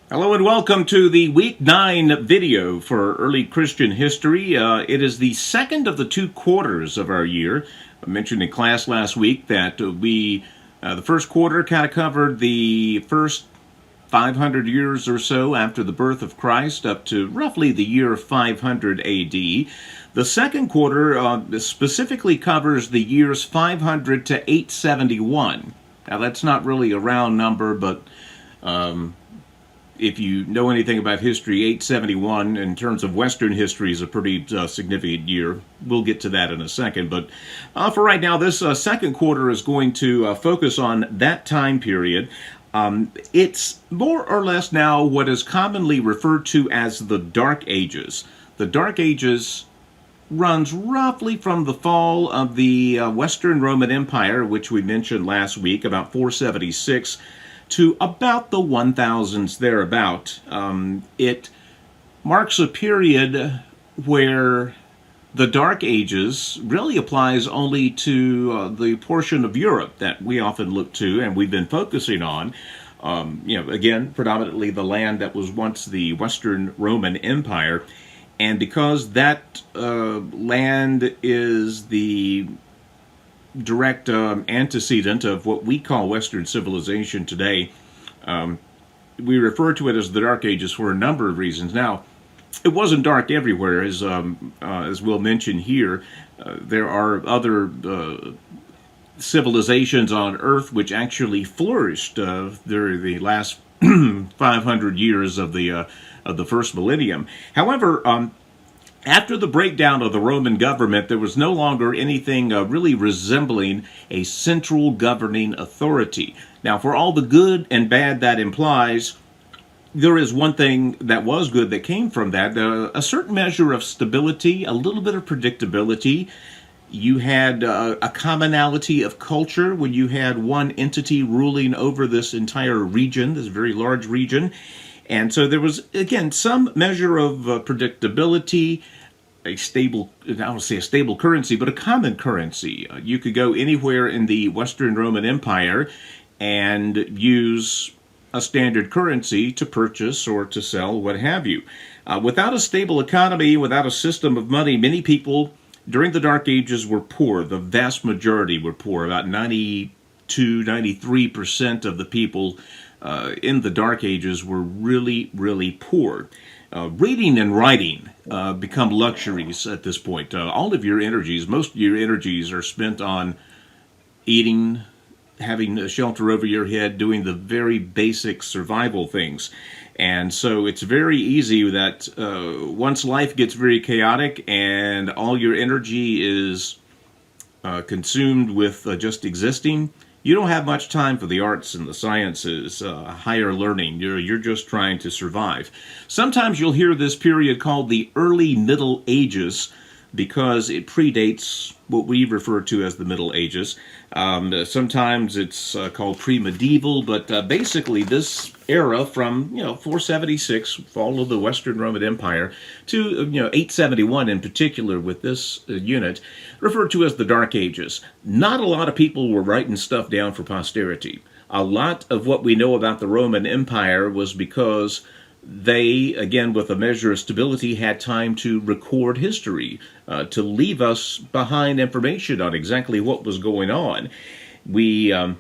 Hello and welcome to the Week 9 video for early Christian history. It is the second of the two quarters of our year. I mentioned in class last week that the first quarter kind of covered the first 500 years or so after the birth of Christ up to roughly the year 500 AD. The second quarter specifically covers the years 500 to 871. Now that's not really a round number, but if you know anything about history, 871 in terms of Western history is a pretty significant year. We'll get to that in a second. But for right now, this second quarter is going to focus on that time period. It's more or less now what is commonly referred to as the Dark Ages. The Dark Ages runs roughly from the fall of the Western Roman Empire, which we mentioned last week, about 476, to about the 1000s thereabout. It marks a period where the Dark Ages really applies only to the portion of Europe that we often look to and we've been focusing on. Again, predominantly the land that was once the Western Roman Empire. And because that land is the direct antecedent of what we call Western civilization today, we refer to it as the Dark Ages for a number of reasons. Now, it wasn't dark everywhere, as we'll mention here. There are other civilizations on Earth which actually flourished during the last 500 years of the first millennium. However, after the breakdown of the Roman government, there was no longer anything really resembling a central governing authority. Now, for all the good and bad that implies, there is one thing that was good that came from that, a certain measure of stability, a little bit of predictability. You had a commonality of culture when you had one entity ruling over this entire region, this very large region. And so there was, again, some measure of predictability, a stable, I don't say a stable currency, but a common currency. You could go anywhere in the Western Roman Empire and use a standard currency to purchase or to sell, what have you. Without a stable economy, without a system of money, many people during the Dark Ages were poor. The vast majority were poor. About 92, 93% of the people in the Dark Ages were really, really poor. Reading and writing become luxuries at this point. All of your energies, most of your energies are spent on eating, having a shelter over your head, doing the very basic survival things. And so it's very easy that once life gets very chaotic and all your energy is consumed with just existing, you don't have much time for the arts and the sciences, higher learning. You're just trying to survive. Sometimes you'll hear this period called the Early Middle Ages because it predates what we refer to as the Middle Ages. Sometimes it's called pre-medieval, but basically this era from 476, fall of the Western Roman Empire, to 871 in particular with this unit, referred to as the Dark Ages. Not a lot of people were writing stuff down for posterity. A lot of what we know about the Roman Empire was because they, again, with a measure of stability, had time to record history, to leave us behind information on exactly what was going on. When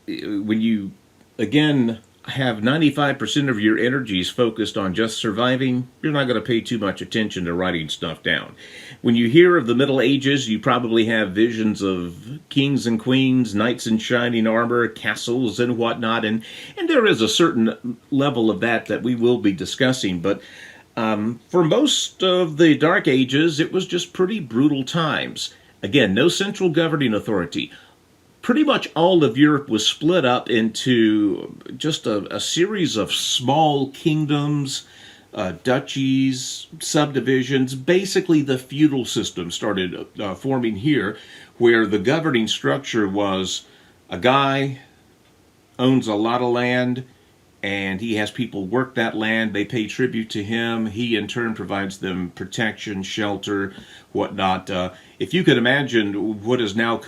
you, again, have 95% of your energies focused on just surviving, you're not going to pay too much attention to writing stuff down. When you hear of the Middle Ages, you probably have visions of kings and queens, knights in shining armor, castles and whatnot, and there is a certain level of that we will be discussing, but for most of the Dark Ages, it was just pretty brutal times. Again, no central governing authority. Pretty much all of Europe was split up into just a series of small kingdoms, duchies, subdivisions. Basically, the feudal system started forming here, where the governing structure was a guy owns a lot of land, and he has people work that land. They pay tribute to him. He, in turn, provides them protection, shelter, whatnot. If you could imagine what is now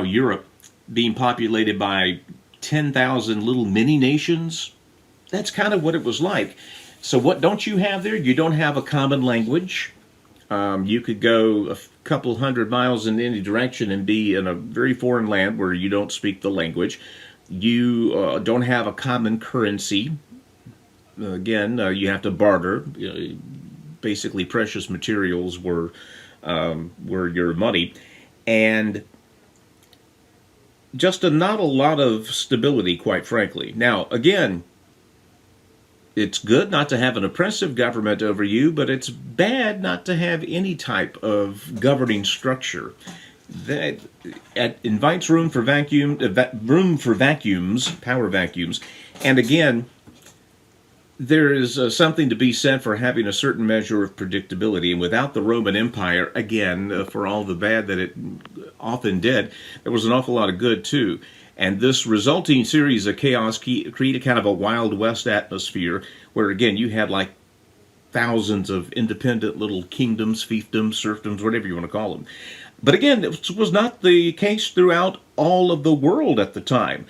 Europe, being populated by 10,000 little mini nations, that's kind of what it was like. So what don't you have there? You don't have a common language. You could go a couple hundred miles in any direction and be in a very foreign land where you don't speak the language. You don't have a common currency. Again, you have to barter. Basically, precious materials were your money, and just not a lot of stability, quite frankly. Now, again, it's good not to have an oppressive government over you, but it's bad not to have any type of governing structure. That invites room for vacuums, power vacuums, and again, there is something to be said for having a certain measure of predictability. And without the Roman Empire, again, for all the bad that it often did, there was an awful lot of good too. And this resulting series of chaos created kind of a Wild West atmosphere where, again, you had like thousands of independent little kingdoms, fiefdoms, serfdoms, whatever you want to call them. But again, it was not the case throughout all of the world at the time.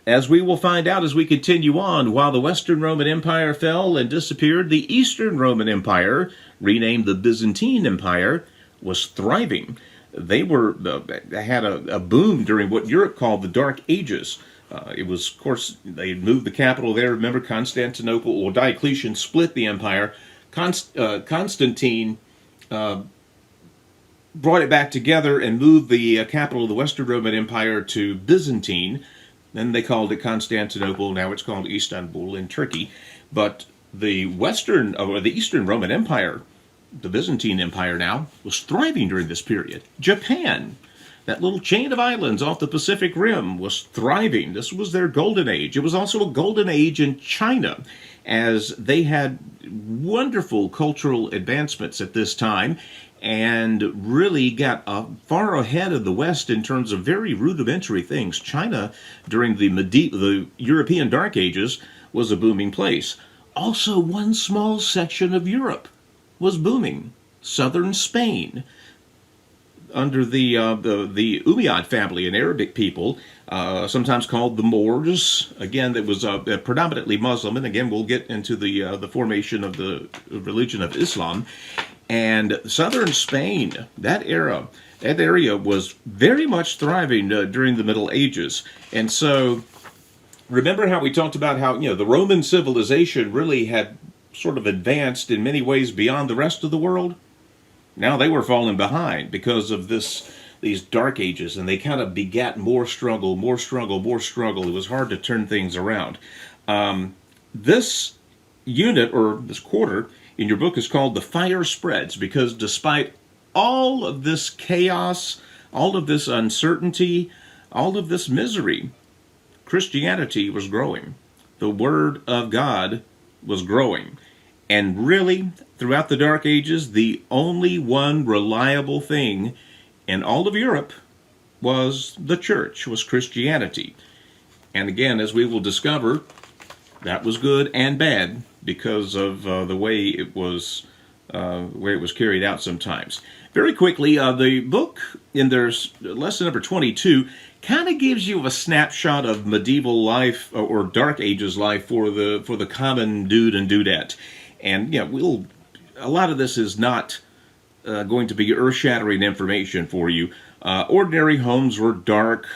As we will find out as we continue on, while the Western Roman Empire fell and disappeared, the Eastern Roman Empire, renamed the Byzantine Empire, was thriving. They had a boom during what Europe called the Dark Ages. It was, of course, they had moved the capital there. Remember, Constantinople, or Diocletian split the empire. Constantine brought it back together and moved the capital of the Western Roman Empire to Byzantine. Then they called it Constantinople. Now it's called Istanbul in Turkey. But the Eastern Roman Empire, the Byzantine Empire now, was thriving during this period. Japan, that little chain of islands off the Pacific Rim, was thriving. This was their golden age. It was also a golden age in China, as they had wonderful cultural advancements at this time and really got far ahead of the West in terms of very rudimentary things. China, during the European Dark Ages, was a booming place. Also, one small section of Europe was booming. Southern Spain, under the Umayyad family, an Arabic people, sometimes called the Moors. Again, that was predominantly Muslim, and again, we'll get into the formation of the religion of Islam. And southern Spain, that area was very much thriving during the Middle Ages. And so, remember how we talked about how, the Roman civilization really had sort of advanced in many ways beyond the rest of the world? Now they were falling behind because of these dark ages, and they kind of begat more struggle. It was hard to turn things around. This unit, or this quarter, in your book is called The Fire Spreads, because despite all of this chaos, all of this uncertainty, all of this misery, Christianity was growing. The Word of God was growing. And really, throughout the Dark Ages, the only one reliable thing in all of Europe was the church, was Christianity. And again, as we will discover, that was good and bad because of the way it was carried out sometimes. Very quickly, the book in their lesson number 22 kind of gives you a snapshot of medieval life or Dark Ages life for the common dude and dudette. And a lot of this is not going to be earth-shattering information for you. Ordinary homes were dark,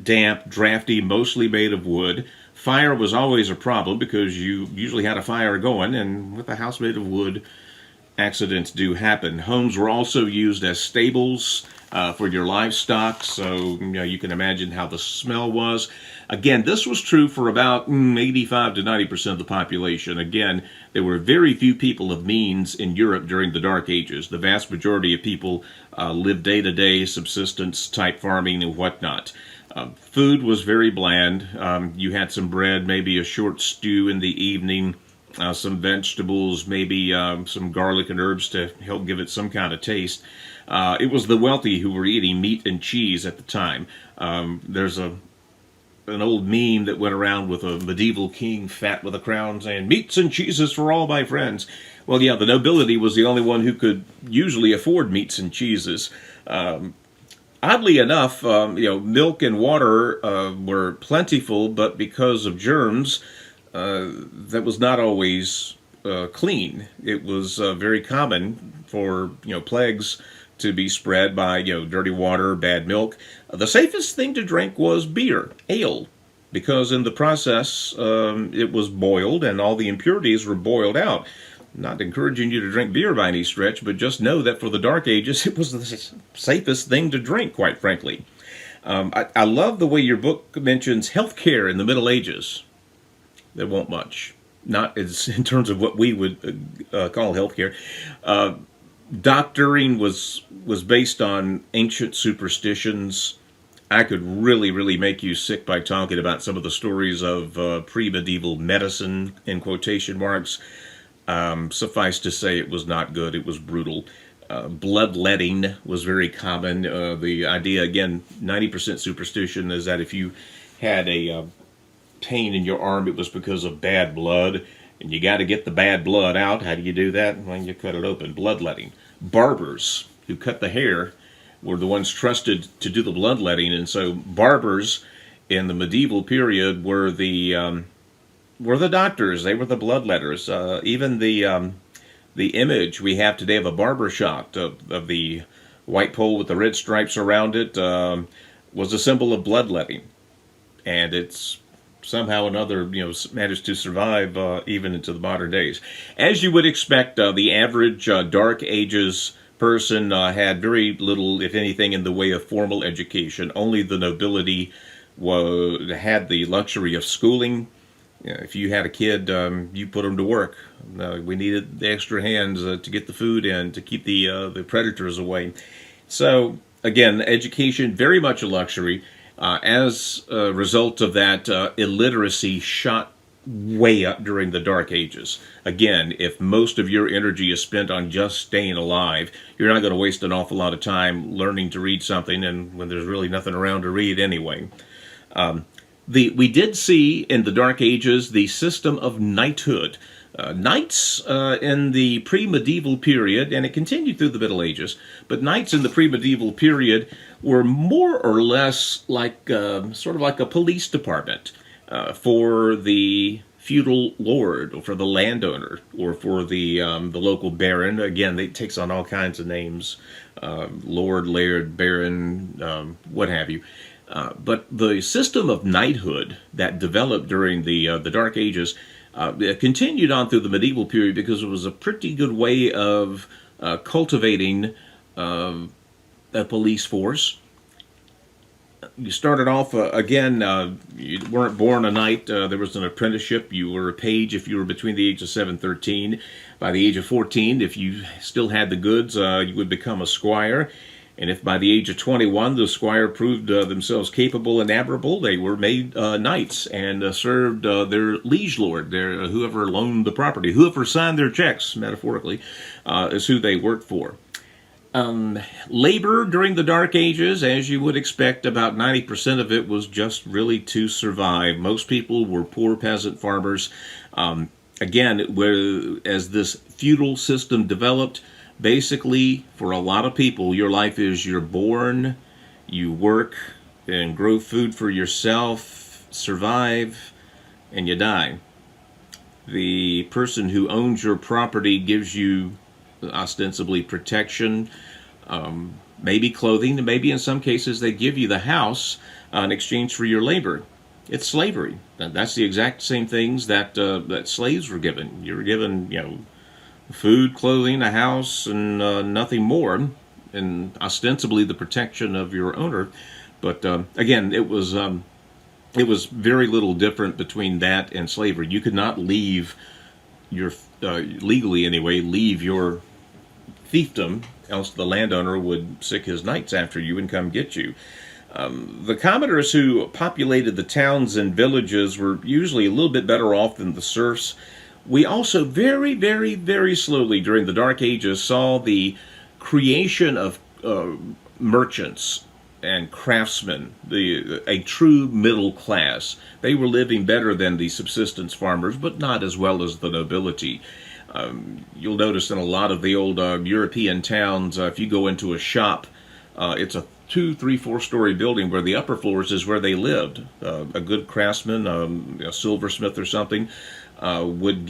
damp, drafty, mostly made of wood. Fire was always a problem because you usually had a fire going, and with a house made of wood, accidents do happen. Homes were also used as stables for your livestock, so you can imagine how the smell was. Again, this was true for about 85 to 90% of the population. Again, there were very few people of means in Europe during the Dark Ages. The vast majority of people lived day-to-day subsistence-type farming and whatnot. Food was very bland. You had some bread, maybe a short stew in the evening, some vegetables, maybe some garlic and herbs to help give it some kind of taste. It was the wealthy who were eating meat and cheese at the time. There's an old meme that went around with a medieval king fat with a crown saying, "Meats and cheeses for all my friends." Well, yeah, the nobility was the only one who could usually afford meats and cheeses. Oddly enough, milk and water were plentiful, but because of germs, that was not always clean. It was very common for plagues to be spread by dirty water, bad milk. The safest thing to drink was beer, ale, because in the process it was boiled and all the impurities were boiled out. Not encouraging you to drink beer by any stretch, but just know that for the Dark Ages it was the safest thing to drink, quite frankly. I love the way your book mentions healthcare in the Middle Ages. There won't much, not as in terms of what we would call healthcare. Doctoring was based on ancient superstitions. I could really make you sick by talking about some of the stories of pre-medieval medicine, in quotation marks. Suffice to say, it was not good. It was brutal. Bloodletting was very common. The idea, again, 90% superstition, is that if you had a pain in your arm, it was because of bad blood, and you got to get the bad blood out. How do you do that? Well, you cut it open. Bloodletting. Barbers who cut the hair were the ones trusted to do the bloodletting, and so barbers in the medieval period were the doctors. They were the bloodletters. Even the image we have today of a barber shop, of the white pole with the red stripes around it, was a symbol of bloodletting, and it's somehow or another, managed to survive even into the modern days. As you would expect, the average Dark Ages person had very little, if anything, in the way of formal education. Only the nobility had the luxury of schooling. If you had a kid, you put them to work. We needed the extra hands to get the food in, to keep the predators away. So, again, education, very much a luxury. As a result of that, illiteracy shot way up during the Dark Ages. Again, if most of your energy is spent on just staying alive, you're not going to waste an awful lot of time learning to read something, and when there's really nothing around to read anyway. We did see in the Dark Ages the system of knighthood. Knights in the pre-medieval period, and it continued through the Middle Ages, but knights in the pre-medieval period were more or less like sort of like a police department for the feudal lord, or for the landowner, or for the local baron. Again, it takes on all kinds of names: lord, laird, baron, what have you. But the system of knighthood that developed during the Dark Ages continued on through the medieval period, because it was a pretty good way of cultivating a police force. You started off, again, you weren't born a knight. There was an apprenticeship. You were a page if you were between the age of 7 and 13. By the age of 14, if you still had the goods, you would become a squire. And if by the age of 21 the squire proved themselves capable and admirable, they were made knights and served their liege lord, whoever loaned the property, whoever signed their checks, metaphorically, is who they worked for. Labor during the Dark Ages, as you would expect, about 90% of it was just really to survive. Most people were poor peasant farmers. Again, as this feudal system developed, basically, for a lot of people, your life is you're born, you work, and grow food for yourself, survive, and you die. The person who owns your property gives you ostensibly protection, maybe clothing, and maybe in some cases they give you the house in exchange for your labor. It's slavery. That's the exact same things that slaves were given. You were given, food, clothing, a house, and nothing more, and ostensibly the protection of your owner. But again, it was very little different between that and slavery. You could not leave your legally anyway, leave your fiefdom, else the landowner would sick his knights after you and come get you. The commoners who populated the towns and villages were usually a little bit better off than the serfs. We also very slowly during the Dark Ages saw the creation of merchants and craftsmen, a true middle class. They were living better than the subsistence farmers, but not as well as the nobility. You'll notice in a lot of the old European towns, if you go into a shop, it's a two, three, four-story building where the upper floors is where they lived. A good craftsman, a silversmith or something, would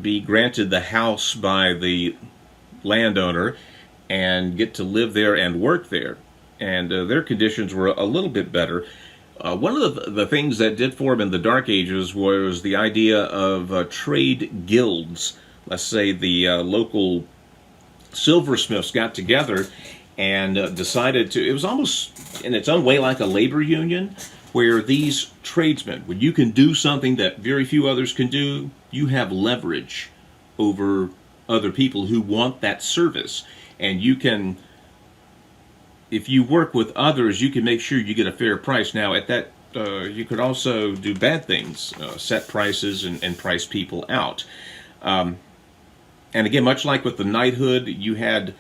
be granted the house by the landowner and get to live there and work there. And their conditions were a little bit better. One of the things that did form in the Dark Ages was the idea of trade guilds. Let's say the local silversmiths got together and decided to, it was almost in its own way like a labor union, where these tradesmen, when you can do something that very few others can do, you have leverage over other people who want that service. And you can, if you work with others, you can make sure you get a fair price. Now, at that, you could also do bad things, set prices and price people out. And again, much like with the knighthood, you had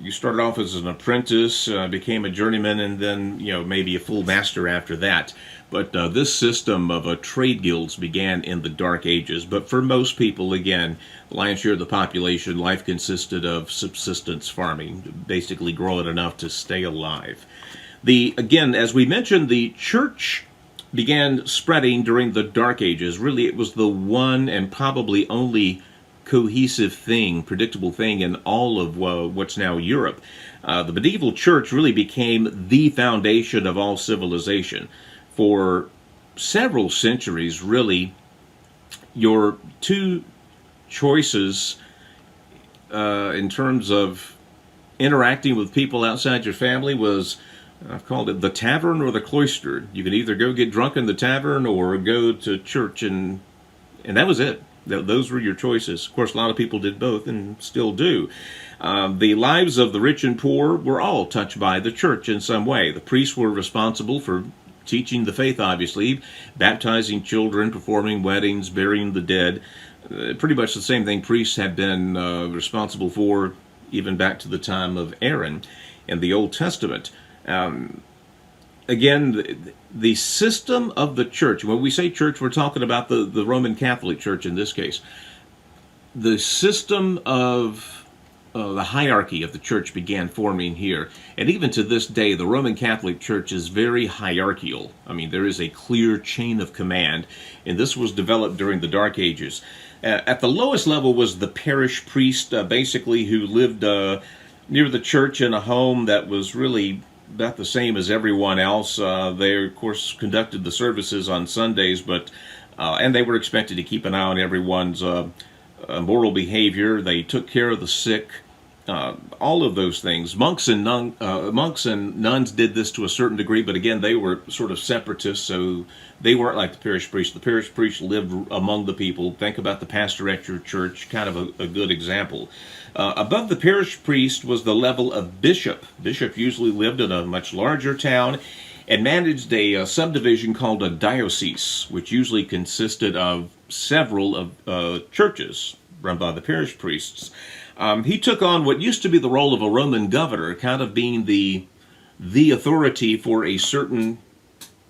you started off as an apprentice, became a journeyman, and then maybe a full master after that. But this system of trade guilds began in the Dark Ages. But for most people, again, the lion's share of the population, life consisted of subsistence farming, basically growing enough to stay alive. Again, as we mentioned, the church began spreading during the Dark Ages. Really, it was the one and probably only cohesive thing, predictable thing in all of what's now Europe. The medieval church really became the foundation of all civilization. For several centuries, really, your two choices in terms of interacting with people outside your family was, I've called it the tavern or the cloister. You could either go get drunk in the tavern or go to church, and that was it. Those were your choices. Of course, a lot of people did both and still do. The lives of the rich and poor were all touched by the church in some way. The priests were responsible for teaching the faith, obviously, baptizing children, performing weddings, burying the dead. Pretty much the same thing priests have been responsible for even back to the time of Aaron in the Old Testament. Again, the system of the church, when we say church, we're talking about the Roman Catholic Church in this case. The system of the hierarchy of the church began forming here. And even to this day, the Roman Catholic Church is very hierarchical. I mean, there is a clear chain of command, and this was developed during the Dark Ages. At the lowest level was the parish priest, basically, who lived near the church in a home that was really about the same as everyone else. They, of course, conducted the services on Sundays, but and they were expected to keep an eye on everyone's moral behavior. They took care of the sick, all of those things. Monks and nuns did this to a certain degree, but again, they were sort of separatists, so they weren't like the parish priest. The parish priest lived among the people. Think about the pastor at your church, kind of a good example. Above the parish priest was the level of bishop. Bishop usually lived in a much larger town and managed a subdivision called a diocese, which usually consisted of several of churches run by the parish priests. He took on what used to be the role of a Roman governor, kind of being the authority for a certain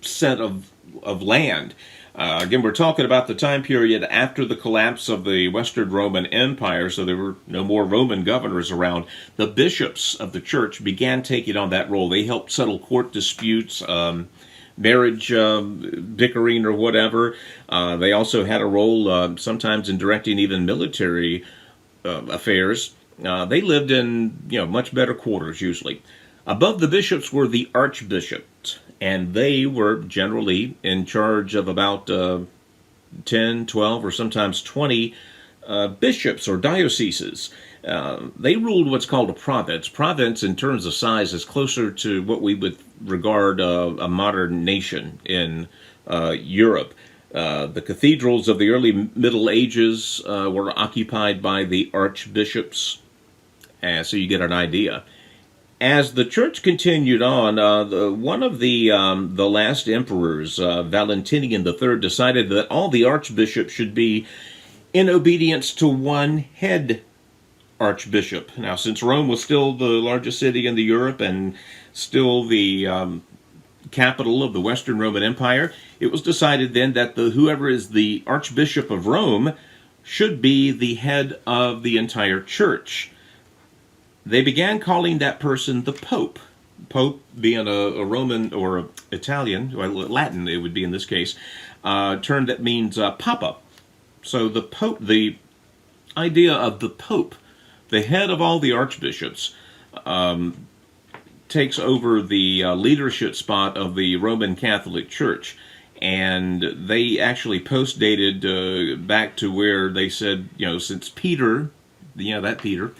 set of land. Again, we're talking about the time period after the collapse of the Western Roman Empire, so there were no more Roman governors around. The bishops of the church began taking on that role. They helped settle court disputes, marriage bickering or whatever. They also had a role sometimes in directing even military affairs. They lived in much better quarters usually. Above the bishops were the archbishops, and they were generally in charge of about 10, 12, or sometimes 20 bishops or dioceses. They ruled what's called a province. Province, in terms of size, is closer to what we would regard a modern nation in Europe. The cathedrals of the early Middle Ages were occupied by the archbishops, so you get an idea. As the church continued on, one of the last emperors, Valentinian III, decided that all the archbishops should be in obedience to one head archbishop. Now, since Rome was still the largest city in Europe and still the capital of the Western Roman Empire, it was decided then that whoever is the Archbishop of Rome should be the head of the entire church. They began calling that person the Pope. Pope being a Roman or a Italian, or Latin it would be in this case, term that means Papa. So the Pope, the idea of the Pope, the head of all the archbishops, takes over the leadership spot of the Roman Catholic Church. And they actually post-dated back to where they said, since Peter, that Peter,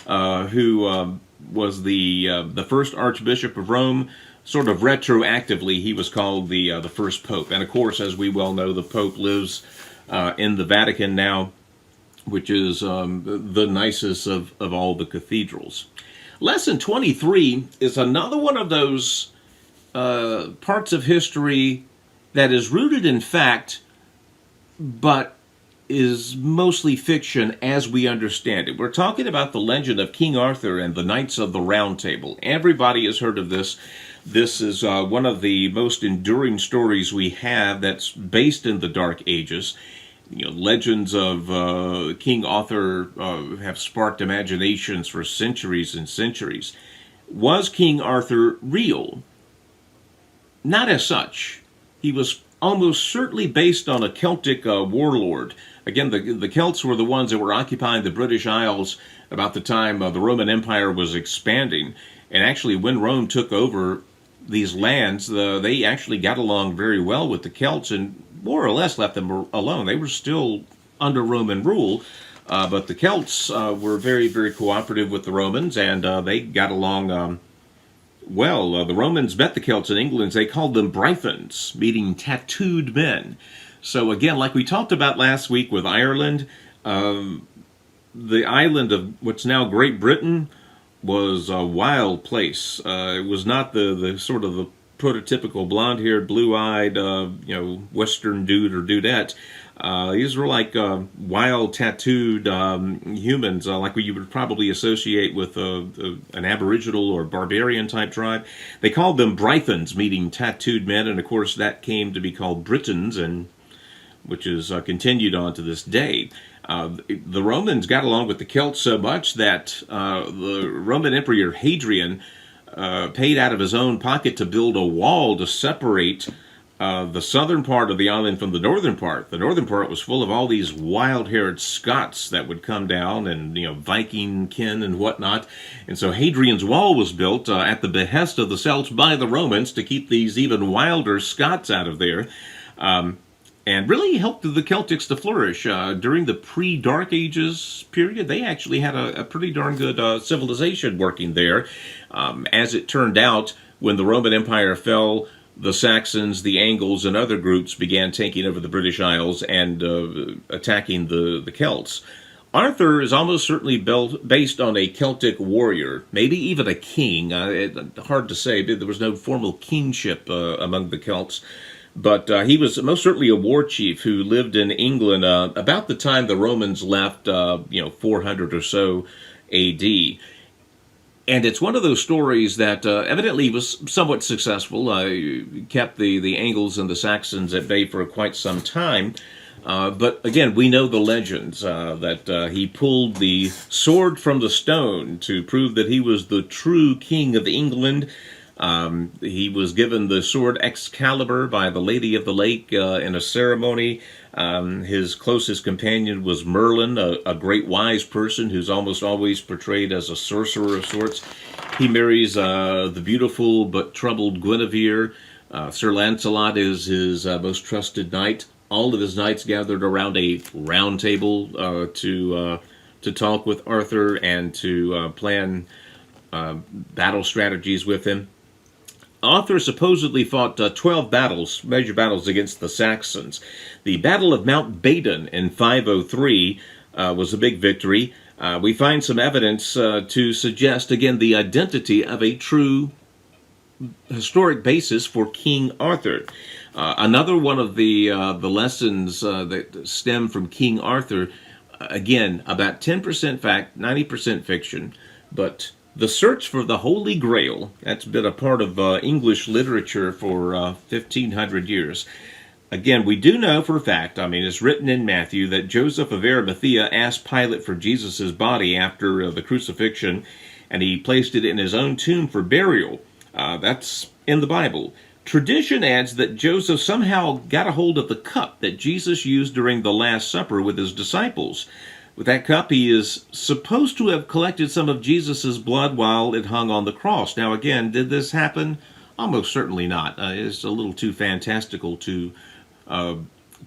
who was the first Archbishop of Rome, sort of retroactively, he was called the first Pope. And of course, as we well know, the Pope lives in the Vatican now, which is the nicest of all the cathedrals. Lesson 23 is another one of those parts of history that is rooted in fact, but is mostly fiction as we understand it. We're talking about the legend of King Arthur and the Knights of the Round Table. Everybody has heard of this. This is one of the most enduring stories we have that's based in the Dark Ages. Legends of King Arthur have sparked imaginations for centuries and centuries. Was King Arthur real? Not as such. He was almost certainly based on a Celtic warlord. Again, the Celts were the ones that were occupying the British Isles about the time the Roman Empire was expanding. And actually, when Rome took over these lands, they actually got along very well with the Celts and more or less left them alone. They were still under Roman rule, but the Celts were very, very cooperative with the Romans, and they got along well. The Romans met the Celts in England. They called them Brythons, meaning tattooed men. So again, like we talked about last week with Ireland, the island of what's now Great Britain was a wild place. It was not the sort of the prototypical blonde-haired, blue-eyed, Western dude or dudette. These were like wild, tattooed humans, like you would probably associate with an Aboriginal or barbarian type tribe. They called them Brythons, meaning tattooed men, and of course that came to be called Britons, and which is continued on to this day. The Romans got along with the Celts so much that the Roman Emperor Hadrian paid out of his own pocket to build a wall to separate the southern part of the island from the northern part. The northern part was full of all these wild-haired Scots that would come down and, Viking kin and whatnot. And so Hadrian's Wall was built at the behest of the Celts by the Romans to keep these even wilder Scots out of there. And really helped the Celtics to flourish. During the pre-Dark Ages period, they actually had a pretty darn good civilization working there. As it turned out, when the Roman Empire fell, the Saxons, the Angles, and other groups began taking over the British Isles and attacking the Celts. Arthur is almost certainly based on a Celtic warrior, maybe even a king. Hard to say, but there was no formal kingship among the Celts. But he was most certainly a war chief who lived in England about the time the Romans left, 400 or so A.D. And it's one of those stories that evidently was somewhat successful. Kept the Angles and the Saxons at bay for quite some time. But again, we know the legends that he pulled the sword from the stone to prove that he was the true king of England. He was given the sword Excalibur by the Lady of the Lake in a ceremony. His closest companion was Merlin, a great wise person who's almost always portrayed as a sorcerer of sorts. He marries the beautiful but troubled Guinevere. Sir Lancelot is his most trusted knight. All of his knights gathered around a round table to talk with Arthur and to plan battle strategies with him. Arthur supposedly fought 12 major battles against the Saxons. The Battle of Mount Badon in 503 was a big victory. We find some evidence to suggest, again, the identity of a true historic basis for King Arthur. Another one of the lessons that stem from King Arthur, again, about 10% fact, 90% fiction, but the search for the Holy Grail, that's been a part of English literature for 1,500 years. Again, we do know for a fact, it's written in Matthew, that Joseph of Arimathea asked Pilate for Jesus' body after the crucifixion, and he placed it in his own tomb for burial. That's in the Bible. Tradition adds that Joseph somehow got a hold of the cup that Jesus used during the Last Supper with his disciples. With that cup, he is supposed to have collected some of Jesus' blood while it hung on the cross. Now, again, did this happen? Almost certainly not. It's a little too fantastical to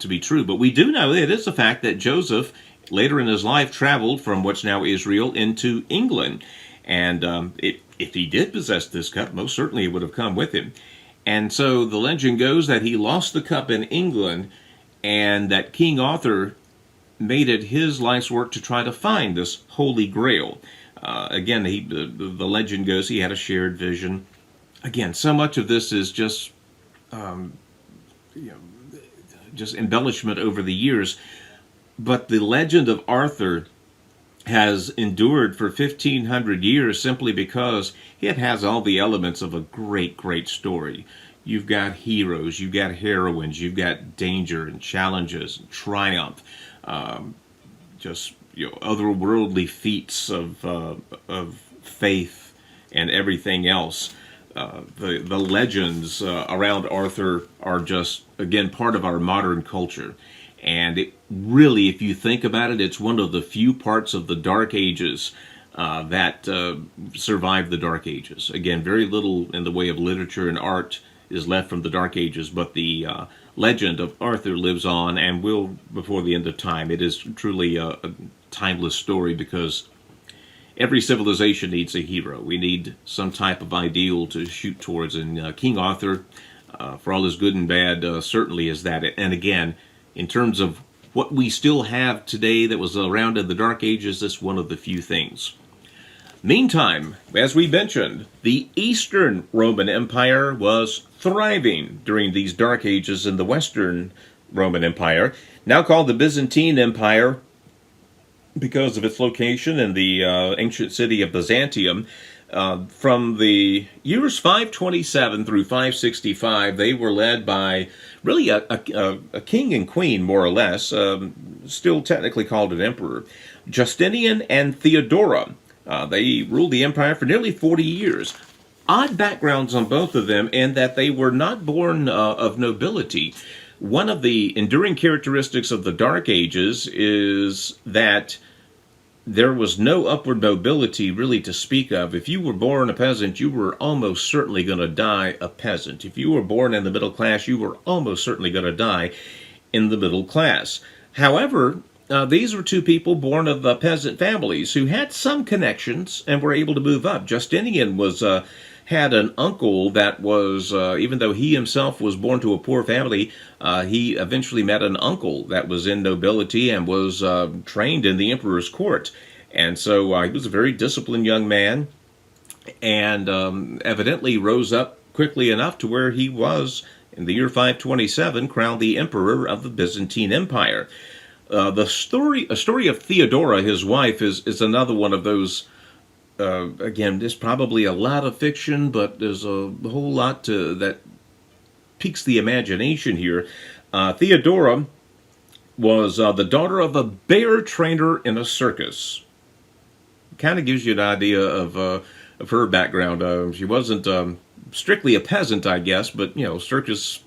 be true. But we do know it is a fact that Joseph, later in his life, traveled from what's now Israel into England. And if he did possess this cup, most certainly it would have come with him. And so the legend goes that he lost the cup in England, and that King Arthur made it his life's work to try to find this Holy Grail. Again, the legend goes he had a shared vision. Again, so much of this is just just embellishment over the years. But the legend of Arthur has endured for 1,500 years simply because it has all the elements of a great, great story. You've got heroes, you've got heroines, you've got danger and challenges and triumph, just otherworldly feats of faith and everything else. The legends around Arthur are just, again, part of our modern culture. And it really, if you think about it, it's one of the few parts of the Dark Ages that survived the Dark Ages. Again, very little in the way of literature and art is left from the Dark Ages, but the legend of Arthur lives on and will before the end of time. It is truly a timeless story because every civilization needs a hero. We need some type of ideal to shoot towards, and King Arthur, for all his good and bad, certainly is that. And again, in terms of what we still have today that was around in the Dark Ages, that's one of the few things. Meantime, as we mentioned, the Eastern Roman Empire was thriving during these Dark Ages in the Western Roman Empire, now called the Byzantine Empire because of its location in the ancient city of Byzantium. From the years 527 through 565, they were led by really a king and queen, more or less, still technically called an emperor, Justinian and Theodora. They ruled the empire for nearly 40 years. Odd backgrounds on both of them in that they were not born of nobility. One of the enduring characteristics of the Dark Ages is that there was no upward mobility really to speak of. If you were born a peasant, you were almost certainly going to die a peasant. If you were born in the middle class, you were almost certainly going to die in the middle class. However, these were two people born of peasant families who had some connections and were able to move up. Justinian had an uncle that was, even though he himself was born to a poor family, he eventually met an uncle that was in nobility and was trained in the emperor's court. And so he was a very disciplined young man and evidently rose up quickly enough to where he was, in the year 527, crowned the emperor of the Byzantine Empire. A story of Theodora, his wife, is another one of those. Again, there's probably a lot of fiction, but there's a whole lot that piques the imagination here. Theodora was the daughter of a bear trainer in a circus. Kind of gives you an idea of her background. She wasn't strictly a peasant, I guess, but circus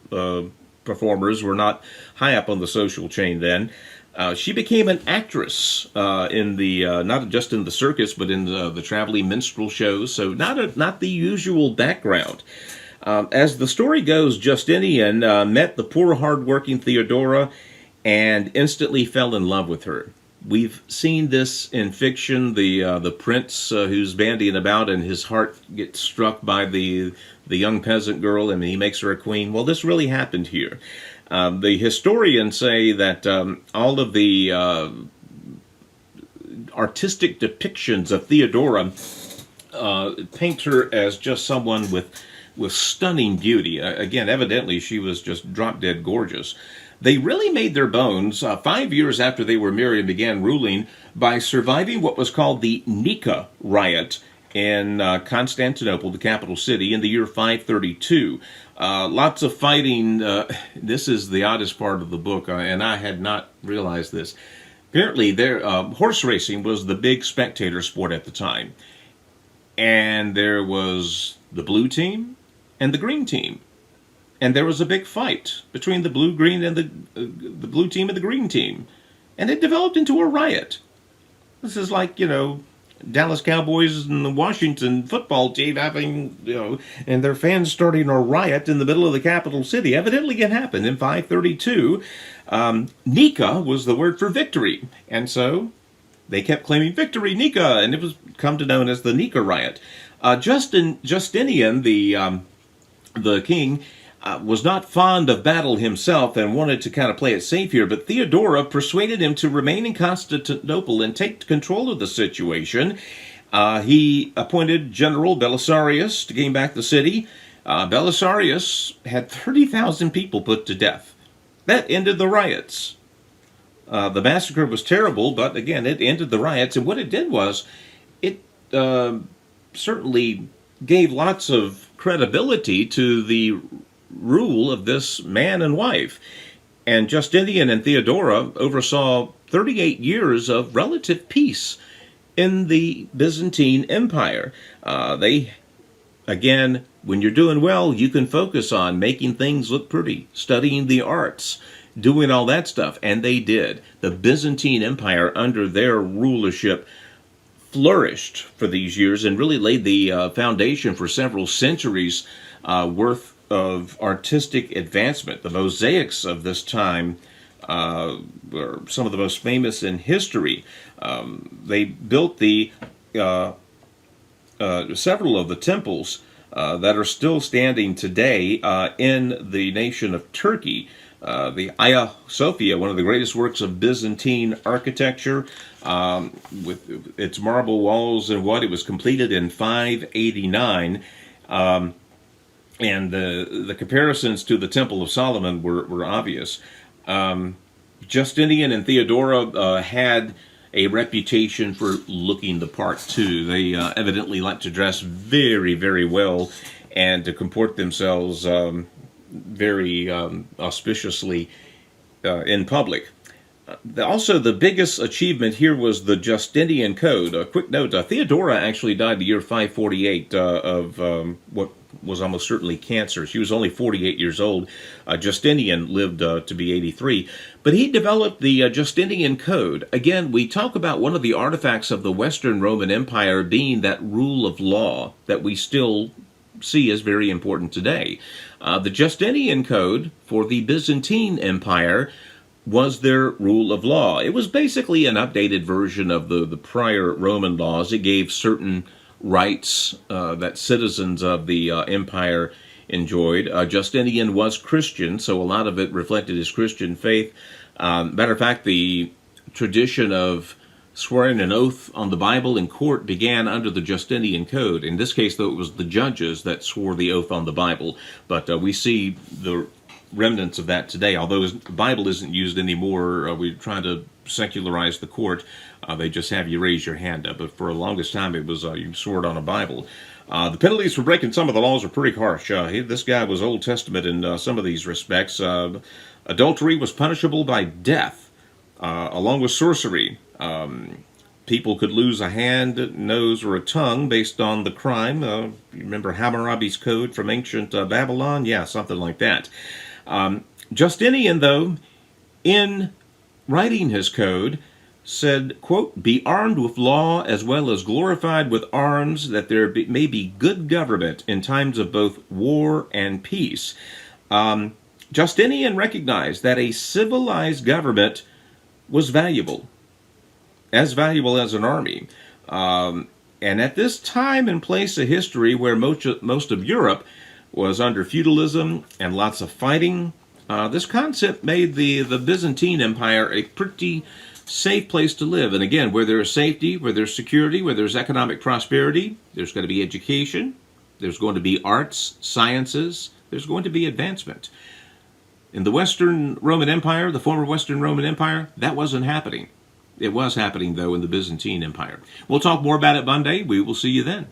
performers were not high up on the social chain then. She became an actress in the not just in the circus, but in the traveling minstrel shows. So not the usual background. As the story goes, Justinian met the poor, hard-working Theodora and instantly fell in love with her. We've seen this in fiction. The prince who's bandying about and his heart gets struck by the young peasant girl and he makes her a queen. Well, this really happened here. The historians say that all of the artistic depictions of Theodora paint her as just someone with stunning beauty. Again, evidently she was just drop-dead gorgeous. They really made their bones 5 years after they were married and began ruling by surviving what was called the Nika riot in Constantinople, the capital city, in the year 532. Lots of fighting. This is the oddest part of the book, and I had not realized this. Apparently, horse racing was the big spectator sport at the time. And there was the blue team and the green team. And there was a big fight between the blue-green and the blue team and the green team. And it developed into a riot. This is like, Dallas Cowboys and the Washington football team having, and their fans starting a riot in the middle of the capital city. Evidently it happened in 532. Nika was the word for victory. And so they kept claiming victory, Nika, and it was come to known as the Nika riot. Justinian, the king, was not fond of battle himself and wanted to kind of play it safe here, but Theodora persuaded him to remain in Constantinople and take control of the situation. He appointed General Belisarius to gain back the city. Belisarius had 30,000 people put to death. That ended the riots. The massacre was terrible, but again, it ended the riots, and what it did was, it certainly gave lots of credibility to the rule of this man and wife. And Justinian and Theodora oversaw 38 years of relative peace in the Byzantine Empire. Again, when you're doing well, you can focus on making things look pretty, studying the arts, doing all that stuff, and they did. The Byzantine Empire, under their rulership, flourished for these years and really laid the foundation for several centuries worth of artistic advancement. The mosaics of this time were some of the most famous in history. They built several of the temples that are still standing today in the nation of Turkey. The Hagia Sophia, one of the greatest works of Byzantine architecture, with its marble walls and what, it was completed in 589. And the comparisons to the Temple of Solomon were obvious. Justinian and Theodora had a reputation for looking the part, too. They evidently liked to dress very, very well and to comport themselves very auspiciously in public. Also, the biggest achievement here was the Justinian Code. A quick note, Theodora actually died the year 548 of what was almost certainly cancer. She was only 48 years old. Justinian lived to be 83. But he developed the Justinian Code. Again, we talk about one of the artifacts of the Western Roman Empire being that rule of law that we still see as very important today. The Justinian Code for the Byzantine Empire was their rule of law. It was basically an updated version of the prior Roman laws. It gave certain rights that citizens of the empire enjoyed. Justinian was Christian, so a lot of it reflected his Christian faith. Matter of fact, the tradition of swearing an oath on the Bible in court began under the Justinian Code. In this case, though, it was the judges that swore the oath on the Bible. But we see the remnants of that today. Although the Bible isn't used anymore, we're trying to secularize the court. They just have you raise your hand up. But for the longest time, it was you swore it on a Bible. The penalties for breaking some of the laws are pretty harsh. This guy was Old Testament in some of these respects. Adultery was punishable by death, along with sorcery. People could lose a hand, nose, or a tongue based on the crime. You remember Hammurabi's code from ancient Babylon? Yeah, something like that. Justinian, though, in writing his code, said, quote, "Be armed with law as well as glorified with arms, that there may be good government in times of both war and peace." Justinian recognized that a civilized government was valuable as an army. And at this time and place of history where most of Europe was under feudalism and lots of fighting, this concept made the Byzantine Empire a pretty safe place to live. And again, where there is safety, where there's security, where there's economic prosperity, there's going to be education, there's going to be arts, sciences, there's going to be advancement. In the Western Roman Empire, the former Western Roman Empire, that wasn't happening. It was happening, though, in the Byzantine Empire. We'll talk more about it Monday. We will see you then.